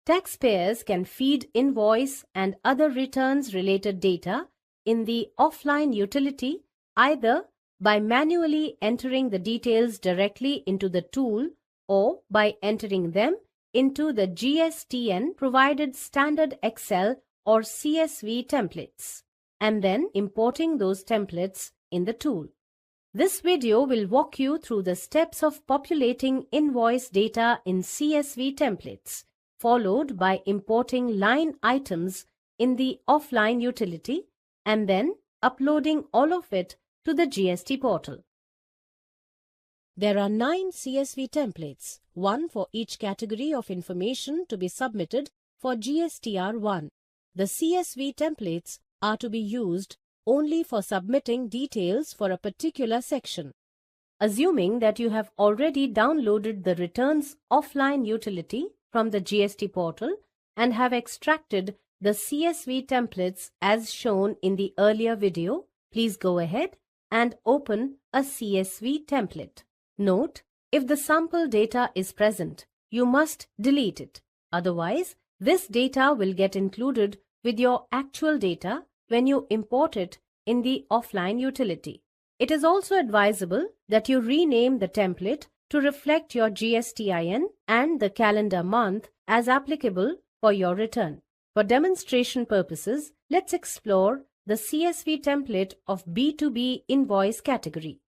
Taxpayers can feed invoice and other returns-related data in the offline utility either by manually entering the details directly into the tool or by entering them into the GSTN-provided standard Excel or CSV templates, and then importing those templates in the tool. This video will walk you through the steps of populating invoice data in CSV templates, followed by importing line items in the offline utility and then uploading all of it to the GST portal. There are 9 CSV templates, one for each category of information to be submitted for GSTR1. The CSV templates are to be used only for submitting details for a particular section. Assuming that you have already downloaded the returns offline utility from the GST portal and have extracted the CSV templates as shown in the earlier video, please go ahead and open a CSV template. Note, if the sample data is present, you must delete it. Otherwise, this data will get included with your actual data when you import it in the offline utility. It is also advisable that you rename the template to reflect your GSTIN and the calendar month as applicable for your return. For demonstration purposes, let's explore the CSV template of B2B invoice category.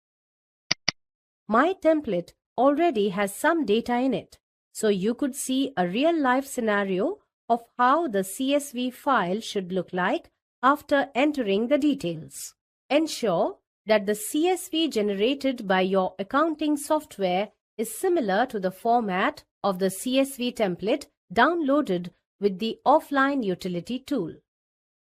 My template already has some data in it, so you could see a real-life scenario of how the CSV file should look like after entering the details. Ensure that the CSV generated by your accounting software is similar to the format of the CSV template downloaded with the offline utility tool.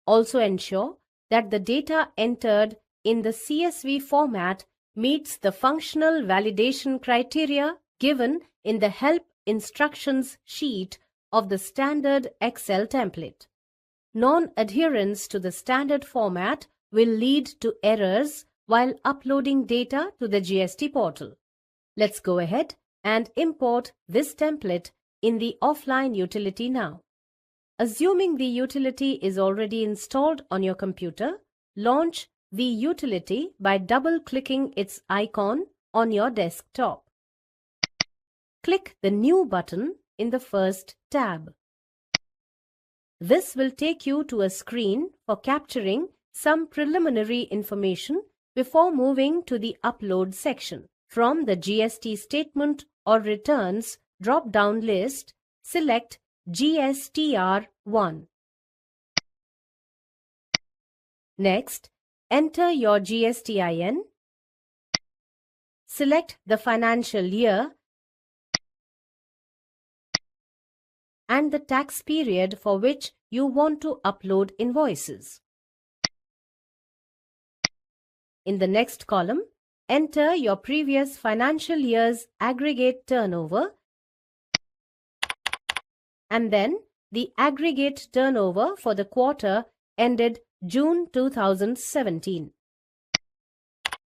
Also ensure that the data entered in the CSV format meets the functional validation criteria given in the help instructions sheet of the standard Excel template. Non-adherence to the standard format will lead to errors while uploading data to the GST portal. Let's go ahead and import this template in the offline utility now. Assuming the utility is already installed on your computer, launch the utility by double-clicking its icon on your desktop. Click the New button in the first tab. This will take you to a screen for capturing some preliminary information before moving to the Upload section. From the GST statement or returns drop-down list, select GSTR1. Next, enter your GSTIN. Select the financial year and the tax period for which you want to upload invoices. In the next column, enter your previous financial year's aggregate turnover and then the aggregate turnover for the quarter ended June 2017.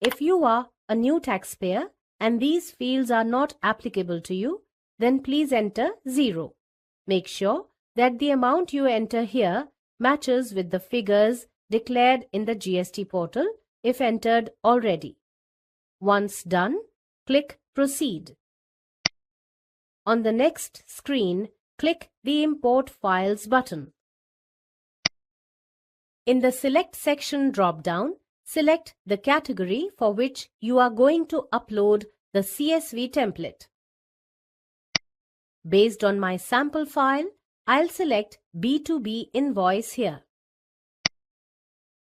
If you are a new taxpayer and these fields are not applicable to you, then please enter 0. Make sure that the amount you enter here matches with the figures declared in the GST portal if entered already. Once done, click Proceed. On the next screen, click the Import Files button. In the Select section drop-down, select the category for which you are going to upload the CSV template. Based on my sample file, I'll select B2B invoice here.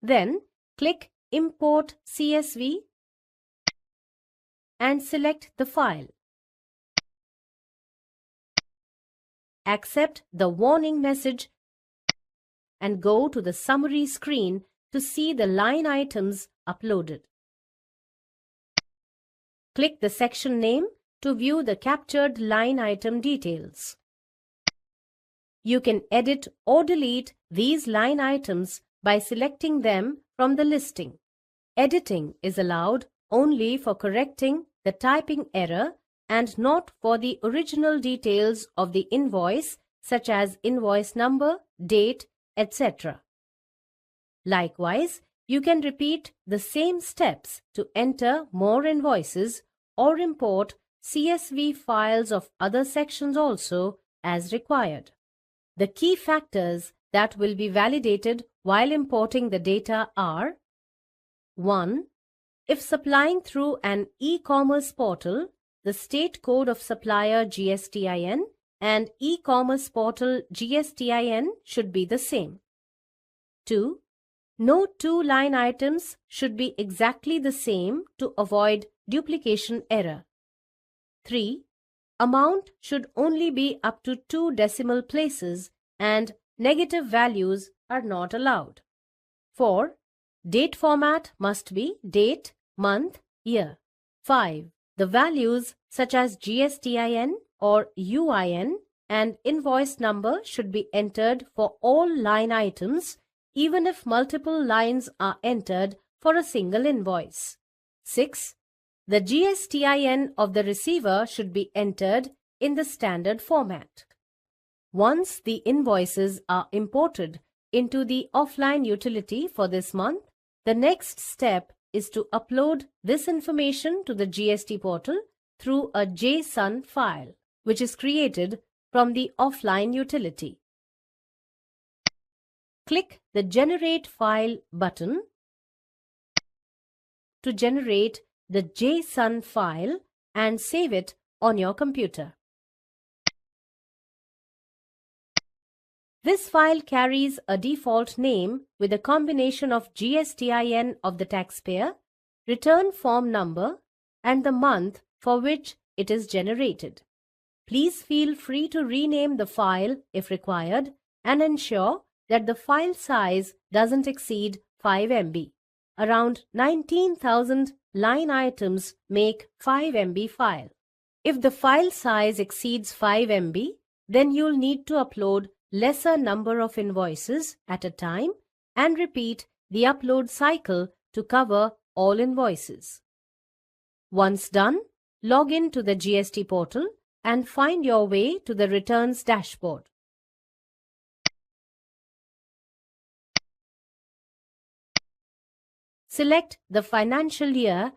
Then, click Import CSV and select the file. Accept the warning message and go to the summary screen to see the line items uploaded. Click the section name to view the captured line item details. You can edit or delete these line items by selecting them from the listing. Editing is allowed only for correcting the typing error and not for the original details of the invoice, such as invoice number, date, etc. Likewise, you can repeat the same steps to enter more invoices or import CSV files of other sections also as required. The key factors that will be validated while importing the data are: 1. If supplying through an e-commerce portal, the state code of supplier GSTIN and e-commerce portal GSTIN should be the same. 2. No two line items should be exactly the same to avoid duplication error. 3. Amount should only be up to 2 decimal places and negative values are not allowed. 4. Date format must be date, month, year. 5. The values such as GSTIN or UIN and invoice number should be entered for all line items, even if multiple lines are entered for a single invoice. 6. The GSTIN of the receiver should be entered in the standard format. Once the invoices are imported into the offline utility for this month, the next step is to upload this information to the GST portal through a JSON file, which is created from the offline utility. Click the Generate File button to generate the JSON file and save it on your computer. This file carries a default name with a combination of GSTIN of the taxpayer, return form number, and the month for which it is generated. Please feel free to rename the file if required and ensure that the file size doesn't exceed 5 MB. Around 19,000 line items make 5 MB file. If the file size exceeds 5 MB, then you'll need to upload lesser number of invoices at a time and repeat the upload cycle to cover all invoices. Once done, log in to the GST portal and find your way to the returns dashboard. Select the financial year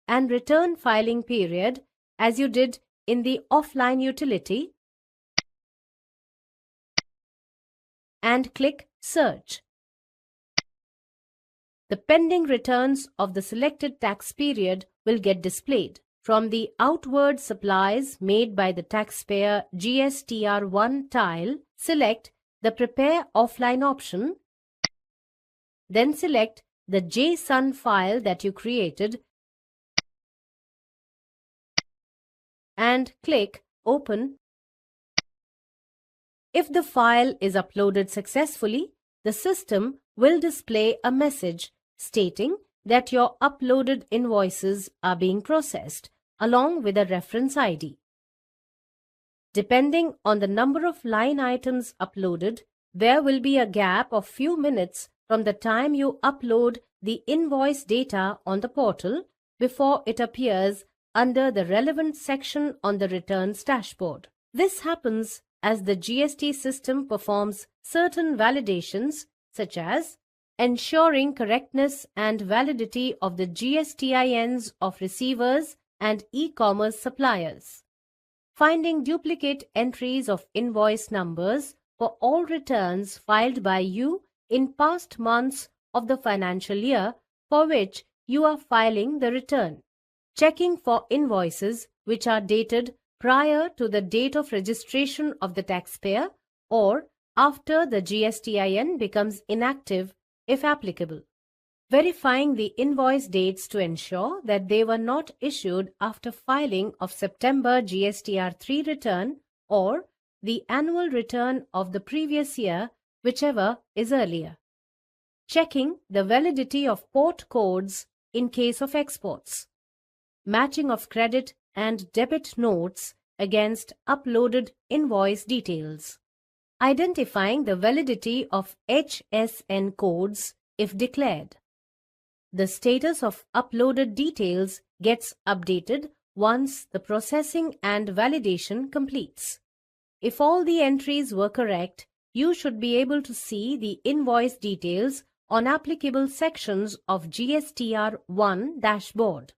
and return filing period as you did in the offline utility and click Search. The pending returns of the selected tax period will get displayed. From the outward supplies made by the taxpayer GSTR1 tile, select the Prepare Offline option, then select the JSON file that you created and click Open. If the file is uploaded successfully, the system will display a message stating that your uploaded invoices are being processed along with a reference ID. Depending on the number of line items uploaded, there will be a gap of few minutes from the time you upload the invoice data on the portal before it appears under the relevant section on the returns dashboard. This happens as the GST system performs certain validations such as ensuring correctness and validity of the GSTINs of receivers and e-commerce suppliers, finding duplicate entries of invoice numbers for all returns filed by you in past months of the financial year for which you are filing the return, checking for invoices which are dated prior to the date of registration of the taxpayer or after the GSTIN becomes inactive if applicable. Verifying the invoice dates to ensure that they were not issued after filing of September GSTR3 return or the annual return of the previous year, whichever is earlier. Checking the validity of port codes in case of exports. Matching of credit and debit notes against uploaded invoice details. Identifying the validity of HSN codes if declared. The status of uploaded details gets updated once the processing and validation completes. If all the entries were correct, you should be able to see the invoice details on applicable sections of GSTR1 dashboard.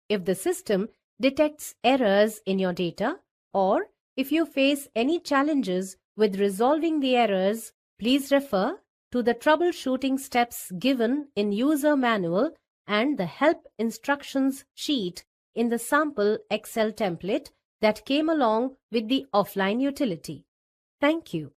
If the system detects errors in your data, or if you face any challenges with resolving the errors, please refer to the troubleshooting steps given in user manual and the help instructions sheet in the sample Excel template that came along with the offline utility. Thank you.